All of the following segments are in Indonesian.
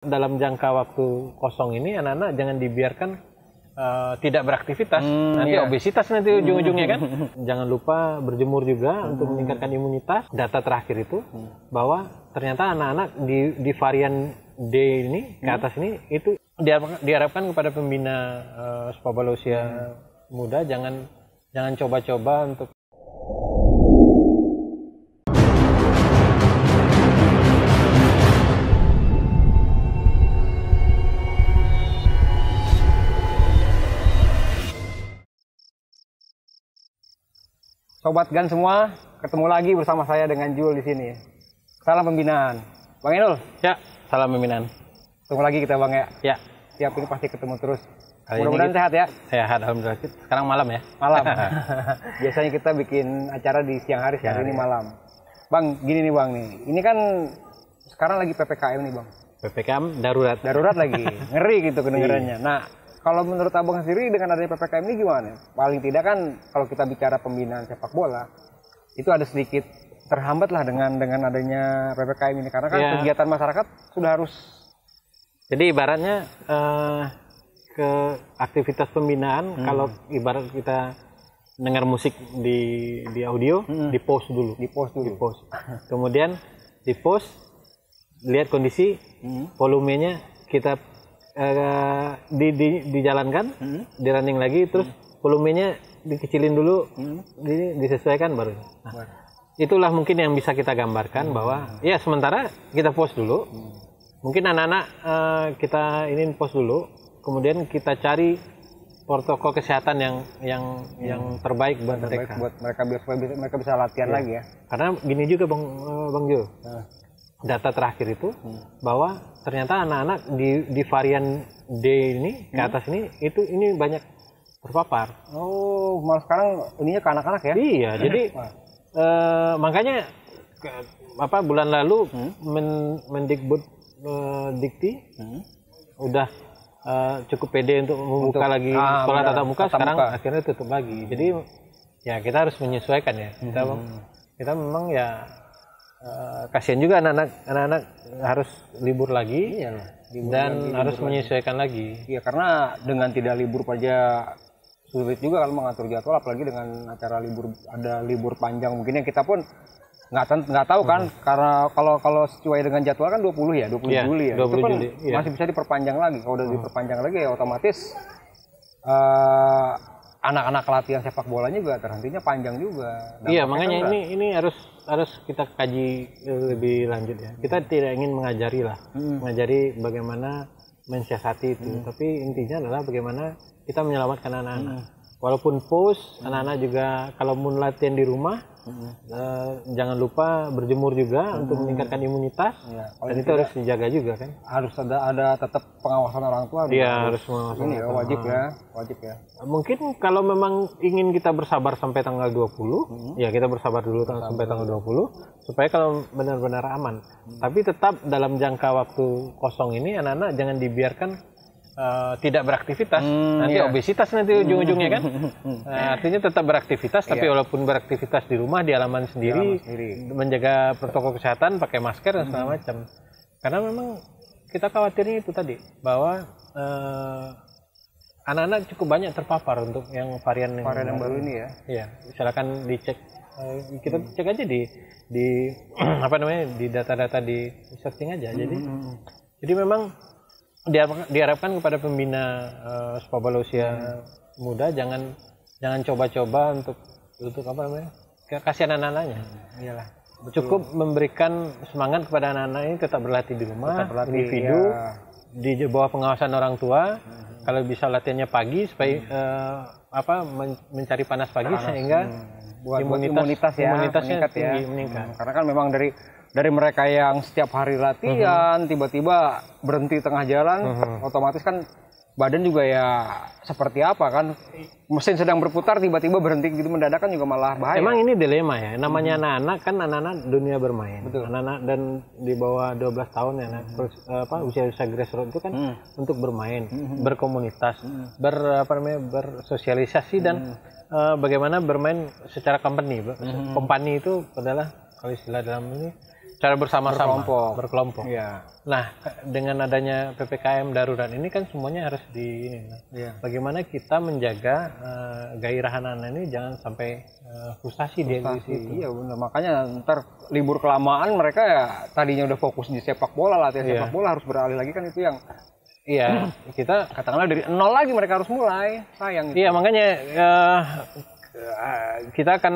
Dalam jangka waktu kosong ini anak-anak jangan dibiarkan tidak beraktivitas, nanti obesitas nanti ujung-ujungnya kan. Jangan lupa berjemur juga untuk meningkatkan imunitas. Data terakhir itu bahwa ternyata anak-anak di varian D ini ke atas ini itu diharapkan kepada pembina sepak bola usia muda jangan coba-coba untuk Sobat Gan semua, ketemu lagi bersama saya dengan Jul di sini. Salam pembinaan, Bang Enul. Ya, salam pembinaan. Ketemu lagi kita Bang ya. Ya. Tiap ini pasti ketemu terus. Mudah-mudahan sehat ya. Sehat, alhamdulillah. Sekarang malam ya. Malam. Biasanya kita bikin acara di siang hari, sekarang ini malam. Bang, gini nih Bang nih. Ini kan sekarang lagi PPKM nih Bang. PPKM darurat. Darurat lagi. Ngeri gitu kedengarannya. Nah, kalau menurut Abang sendiri dengan adanya PPKM ini gimana? Paling tidak kan kalau kita bicara pembinaan sepak bola itu ada sedikit terhambat lah dengan adanya PPKM ini karena kan kegiatan masyarakat sudah harus. Jadi ibaratnya ke aktivitas pembinaan kalau ibarat kita dengar musik di audio di pause dulu. Kemudian di pause lihat kondisi volumenya kita dijalankan, di running lagi, terus volumenya dikecilin dulu, disesuaikan baru. Nah, itulah mungkin yang bisa kita gambarkan bahwa ya sementara kita pause dulu, mungkin anak-anak kita ini pause dulu, kemudian kita cari protokol kesehatan yang terbaik buat mereka. Buat mereka bisa latihan lagi ya. Karena gini juga Bang Jo. Data terakhir itu bahwa ternyata anak-anak di varian D ini ke atas ini ini banyak terpapar. Oh, malah sekarang ininya ke anak-anak ya? Iya, jadi makanya bulan lalu Mendikbud Dikti udah cukup pede untuk membuka lagi sekolah tatap muka, sekarang akhirnya tutup lagi. Jadi ya kita harus menyesuaikan ya. Kita memang ya kasihan juga anak-anak harus libur lagi dan harus menyesuaikan lagi. Iya, karena dengan tidak libur saja sulit juga kalau mengatur jadwal, apalagi dengan acara libur panjang mungkin yang kita pun nggak tahu kan, karena kalau sesuai dengan jadwal kan 20 Juli ya. 20 Juli. Masih bisa diperpanjang lagi. Kalau udah diperpanjang lagi ya otomatis anak-anak latihan sepak bolanya juga terhentinya panjang juga. Iya, makanya ini harus kita kaji lebih lanjut ya. Kita tidak ingin mengajari bagaimana mensiasati itu, tapi intinya adalah bagaimana kita menyelamatkan anak-anak. Walaupun pause, anak-anak juga kalau mau latihan di rumah, jangan lupa berjemur juga untuk meningkatkan imunitas. Ya, dan itu harus dijaga juga kan. Harus ada tetap pengawasan orang tua. Iya, harus pengawasan. Ini wajib ya. Mungkin kalau memang ingin kita bersabar sampai tanggal 20, ya kita bersabar dulu sampai tanggal 20 supaya kalau benar-benar aman. Tapi tetap dalam jangka waktu kosong ini anak-anak jangan dibiarkan tidak beraktivitas, nanti obesitas nanti ujung-ujungnya kan. Artinya tetap beraktivitas, tapi walaupun beraktivitas di rumah, di halaman sendiri, menjaga protokol kesehatan, pakai masker dan segala macam. Karena memang kita khawatirnya itu tadi, bahwa anak-anak cukup banyak terpapar untuk yang varian yang baru ini ya. Iya, silakan dicek. Kita cek aja di di data-data di searching aja. Jadi memang diharapkan kepada pembina sepak bola usia muda jangan coba-coba untuk kasihan anak-anaknya. Iyalah. Cukup memberikan semangat kepada anak-anak ini tetap berlatih di rumah, individu di bawah pengawasan orang tua. Kalau bisa latihannya pagi supaya mencari panas pagi sehingga imunitasnya meningkat. Karena kan memang dari mereka yang setiap hari latihan tiba-tiba berhenti tengah jalan, otomatis kan badan juga ya seperti apa kan, mesin sedang berputar tiba-tiba berhenti gitu mendadak kan juga malah bahaya. Emang ini dilema ya, namanya anak-anak kan anak-anak dunia bermain. Betul. Anak-anak dan di bawah 12 tahun ya, usia grassroots itu kan untuk bermain, berkomunitas, bersosialisasi dan bagaimana bermain secara company. Company itu adalah kalau istilah dalam ini Cara bersama-sama, Berkelompok. berkelompok. Iya. Nah, dengan adanya PPKM darurat ini kan semuanya harus Iya. bagaimana kita menjaga gairah anak-anak ini jangan sampai frustasi di situ. Iya benar, makanya ntar libur kelamaan mereka ya tadinya udah fokus di sepak bola, latihan Iya. sepak bola harus beralih lagi kan, itu yang Iya, kita katakanlah dari nol lagi mereka harus mulai, sayang itu. iya makanya kita kan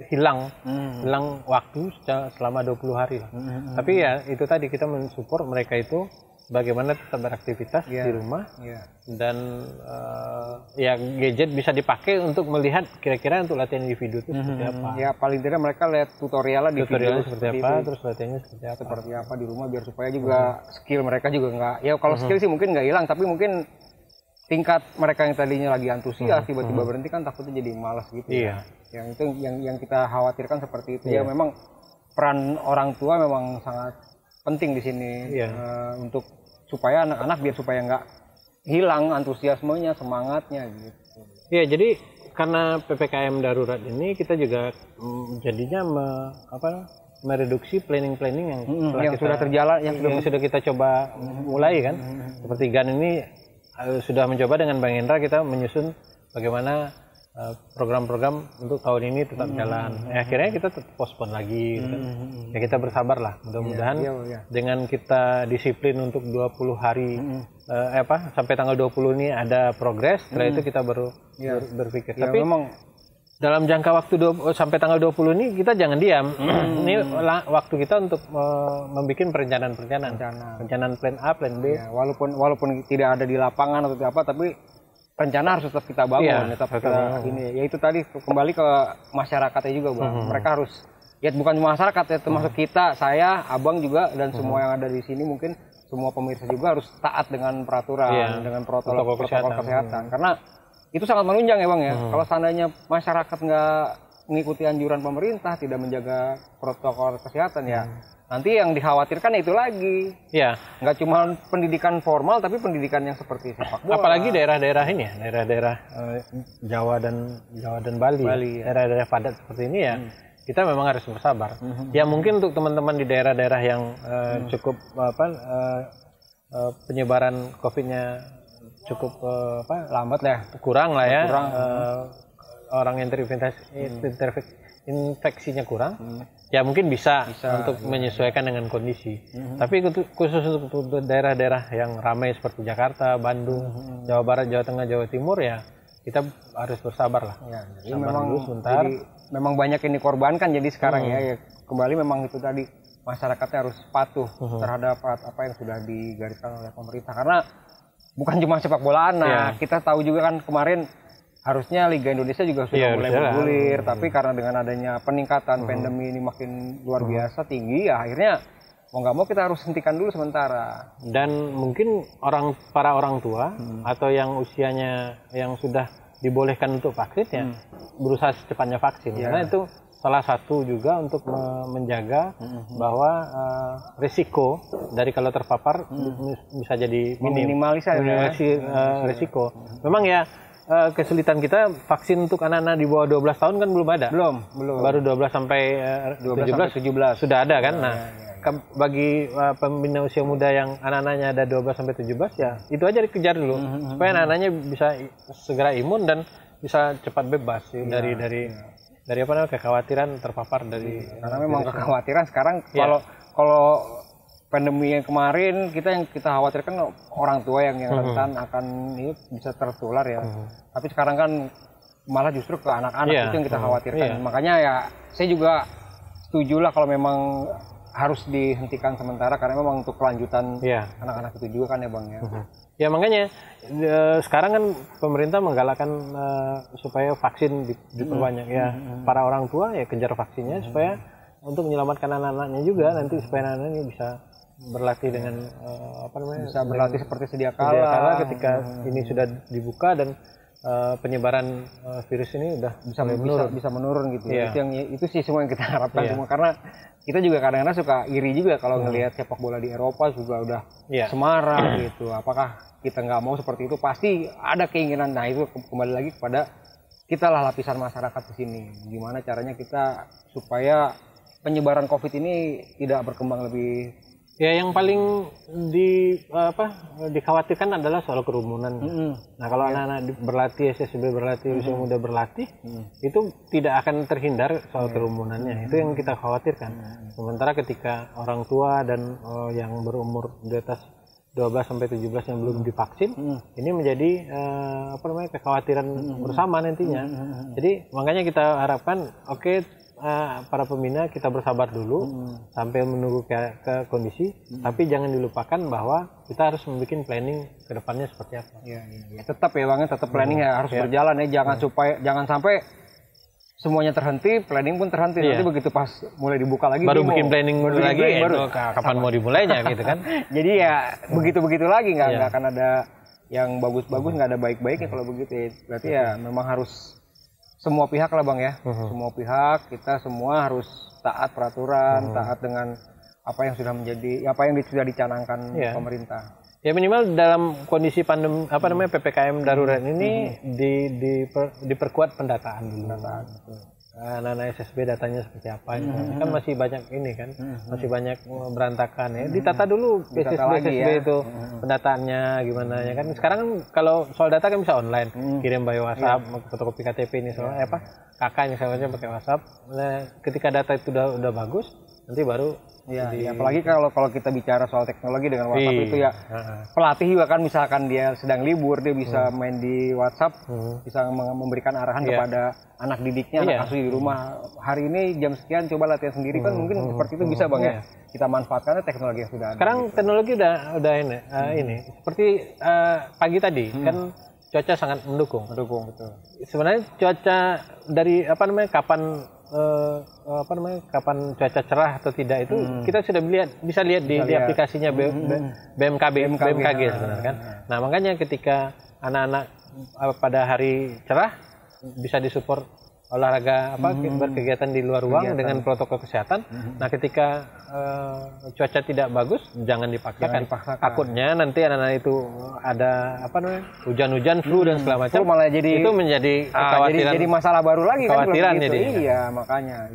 hilang waktu selama 20 hari lah. Tapi ya itu tadi kita mensupport mereka itu bagaimana tetap beraktivitas di rumah dan ya gadget bisa dipakai untuk melihat kira-kira untuk latihan individu itu seperti apa. Ya paling tidak mereka lihat tutorialnya di Tutorialnya video seperti apa, terus latihannya seperti apa. di rumah biar supaya juga skill mereka juga nggak, ya kalau skill sih mungkin nggak hilang, tapi mungkin tingkat mereka yang tadinya lagi antusias tiba-tiba berhenti kan takutnya jadi malas gitu. Iya. Yang itu yang kita khawatirkan seperti itu. Ya memang peran orang tua memang sangat penting di sini untuk supaya anak-anak biar supaya nggak hilang antusiasmenya, semangatnya gitu. Iya, jadi karena PPKM darurat ini kita juga jadinya mereduksi planning yang sudah terjalan, yang sudah kita coba mulai kan. Seperti GAN ini sudah mencoba dengan Bang Hendra kita menyusun bagaimana program-program untuk tahun ini tetap jalan. Akhirnya kita postpone lagi gitu kan. Ya kita bersabar lah. Mudah-mudahan dengan kita disiplin untuk 20 hari sampai tanggal 20 ini ada progres, setelah itu kita baru berpikir. Tapi memang dalam jangka waktu sampai tanggal 20 ini kita jangan diam. Ini waktu kita untuk membuat perencanaan plan A, plan B. Ya, walaupun tidak ada di lapangan atau apa, tapi rencana harus tetap kita bangun, tetap kita ini. Ya itu tadi kembali ke masyarakatnya juga, Bang. Mereka harus bukan cuma masyarakat ya, termasuk kita, saya, Abang juga dan semua yang ada di sini, mungkin semua pemirsa juga harus taat dengan peraturan, dengan protokol kesehatan. Karena itu sangat menunjang ya, Bang ya. Kalau seandainya masyarakat nggak mengikuti anjuran pemerintah, tidak menjaga protokol kesehatan nanti yang dikhawatirkan itu lagi. Ya. Nggak cuma pendidikan formal, tapi pendidikan yang seperti sepak bola. Apalagi daerah-daerah ini daerah-daerah Jawa dan Bali. Daerah-daerah padat seperti ini kita memang harus bersabar. Ya mungkin untuk teman-teman di daerah-daerah yang cukup penyebaran COVID-nya cukup lambat lah, kurang lah ya. Orang yang infeksinya kurang. Ya mungkin bisa untuk menyesuaikan dengan kondisi. Tapi khusus untuk daerah-daerah yang ramai seperti Jakarta, Bandung, Jawa Barat, Jawa Tengah, Jawa Timur kita harus bersabar lah. Jadi memang banyak yang dikorbankan jadi sekarang kembali memang itu tadi masyarakatnya harus patuh terhadap apa yang sudah digariskan oleh pemerintah, karena bukan cuma sepak bola anak. Kita tahu juga kan kemarin harusnya Liga Indonesia juga sudah mulai bergulir, tapi karena dengan adanya peningkatan pandemi ini makin luar biasa tinggi, akhirnya mau nggak mau kita harus hentikan dulu sementara. Dan mungkin para orang tua atau yang usianya yang sudah dibolehkan untuk vaksin berusaha secepatnya vaksin, karena itu salah satu juga untuk menjaga bahwa risiko dari kalau terpapar bisa jadi minimalisasi risiko. Memang kesulitan kita vaksin untuk anak-anak di bawah 12 tahun kan belum ada. Belum. Baru 12 sampai 17 sudah ada kan. Bagi pembina usia muda yang anak-anaknya ada 12 sampai 17 itu aja dikejar dulu supaya anak-anaknya bisa segera imun dan bisa cepat bebas dari kekhawatiran terpapar dari. Karena memang kekhawatiran sekarang kalau pandemi yang kemarin yang kita khawatirkan orang tua yang rentan akan bisa tertular tapi sekarang kan malah justru ke anak-anak itu yang kita khawatirkan. Makanya saya juga setuju lah kalau memang harus dihentikan sementara, karena memang untuk kelanjutan anak-anak itu juga kan ya Bang ya. Ya makanya sekarang kan pemerintah menggalakkan supaya vaksin diperbanyak para orang tua kejar vaksinnya supaya untuk menyelamatkan anak-anaknya juga nanti supaya anak-anaknya bisa berlatih dengan bisa berlatih seperti sedia kala ketika ini sudah dibuka dan penyebaran virus ini udah bisa menurun gitu. Itu sih semua yang kita harapkan semua, karena kita juga kadang-kadang suka iri juga kalau ngelihat sepak bola di Eropa juga udah semarak gitu. Apakah kita nggak mau seperti itu? Pasti ada keinginan. Nah itu kembali lagi kepada kita lah, lapisan masyarakat di sini. Gimana caranya kita supaya penyebaran COVID ini tidak berkembang lebih. Ya, yang paling dikhawatirkan adalah soal kerumunan. Nah, kalau anak-anak berlatih, SSB berlatih, usia muda berlatih, itu tidak akan terhindar soal kerumunannya. Itu yang kita khawatirkan. Sementara ketika orang tua dan yang berumur di atas 12 sampai 17 yang belum divaksin, ini menjadi kekhawatiran bersama nantinya. Jadi makanya kita harapkan, para pembina kita bersabar dulu sampai menunggu ke kondisi, tapi jangan dilupakan bahwa kita harus membuat planning ke depannya seperti apa. Ya. Tetap ya Bang, tetap planning ya harus berjalan ya, jangan sampai semuanya terhenti, planning pun terhenti. Nanti begitu pas mulai dibuka lagi baru bikin planning lagi, kapan mau dimulainya gitu kan. Jadi ya begitu-begitu lagi, nggak akan ada yang bagus-bagus, nggak ada baik-baiknya kalau begitu. Berarti ya memang harus semua pihak lah Bang ya, semua pihak, kita semua harus taat peraturan, taat dengan apa yang sudah dicanangkan pemerintah. Ya minimal dalam kondisi pandemi PPKM darurat ini diperkuat pendataan dulu. Anak-anak SSB datanya seperti apa kan masih banyak ini kan, masih banyak berantakan ya. Ditata dulu SSB itu pendataannya gimana ya kan. Sekarang kalau soal data kan bisa online, kirim by WhatsApp, fotokopi KTP ini soalnya kakak misalnya pakai WhatsApp. Nah, ketika data itu udah bagus, nanti baru apalagi kalau kita bicara soal teknologi dengan WhatsApp itu ya, pelatih juga kan misalkan dia sedang libur, dia bisa main di WhatsApp, bisa memberikan arahan kepada anak didiknya, anak asuh di rumah, hari ini jam sekian coba latihan sendiri, kan mungkin seperti itu bisa Bang ya, kita manfaatkan teknologi yang sudah ada. Sekarang teknologi udah ini seperti pagi tadi kan cuaca sangat mendukung betul. Sebenarnya cuaca dari kapan cuaca cerah atau tidak itu kita sudah bisa lihat di aplikasinya BMKG sebenarnya kan. Nah, makanya ketika anak-anak pada hari cerah bisa disupport olahraga berkegiatan di luar ruang dengan protokol kesehatan. Nah, ketika cuaca tidak bagus jangan dipaksakan. Takutnya nanti anak-anak itu ada hujan-hujan, flu dan segala macam. Malah jadi itu menjadi kekhawatiran. Jadi masalah baru lagi kan. Iya, makanya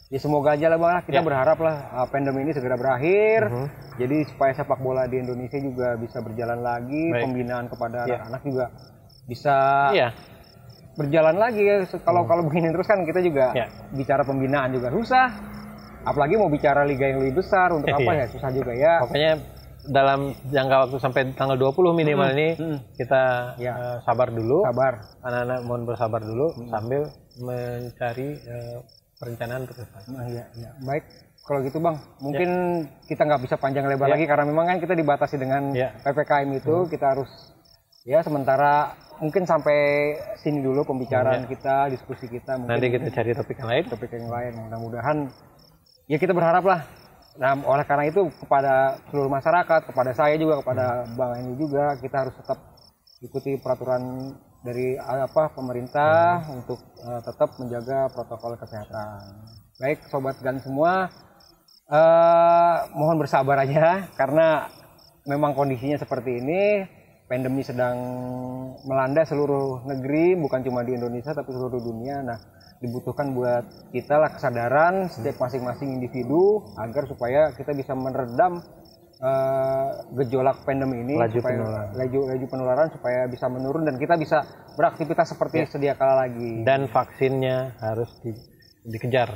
ya semoga aja lah Bang, kita berharap lah pandemi ini segera berakhir. Jadi supaya sepak bola di Indonesia juga bisa berjalan lagi, pembinaan kepada anak-anak juga bisa berjalan lagi ya. Kalau begini terus kan kita juga bicara pembinaan juga susah, apalagi mau bicara liga yang lebih besar untuk apa ya, susah juga ya. Pokoknya dalam jangka waktu sampai tanggal 20 minimal ini kita sabar dulu. Anak-anak mohon bersabar dulu sambil mencari perencanaan untuk depan. Baik, kalau gitu Bang, mungkin kita nggak bisa panjang lebar lagi karena memang kan kita dibatasi dengan PPKM itu. Kita harus sementara mungkin sampai sini dulu pembicaraan kita, diskusi kita. Mungkin nanti kita cari topik yang lain. Mudah-mudahan ya kita berharap lah. Nah, oleh karena itu kepada seluruh masyarakat, kepada saya juga, kepada Bang Eni juga, kita harus tetap ikuti peraturan dari pemerintah untuk tetap menjaga protokol kesehatan. Baik Sobat GAN semua, mohon bersabar aja karena memang kondisinya seperti ini. Pandemi sedang melanda seluruh negeri, bukan cuma di Indonesia tapi seluruh dunia. Nah, dibutuhkan buat kita lah kesadaran setiap masing-masing individu agar supaya kita bisa meredam gejolak pandemi ini, laju penularan supaya bisa menurun dan kita bisa beraktivitas seperti sedia kala lagi. Dan vaksinnya harus dikejar.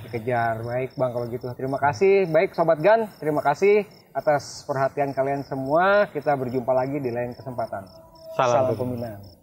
Baik Bang kalau gitu. Terima kasih. Baik Sobat GAN, terima kasih atas perhatian kalian semua. Kita berjumpa lagi di lain kesempatan. Salam pembinaan.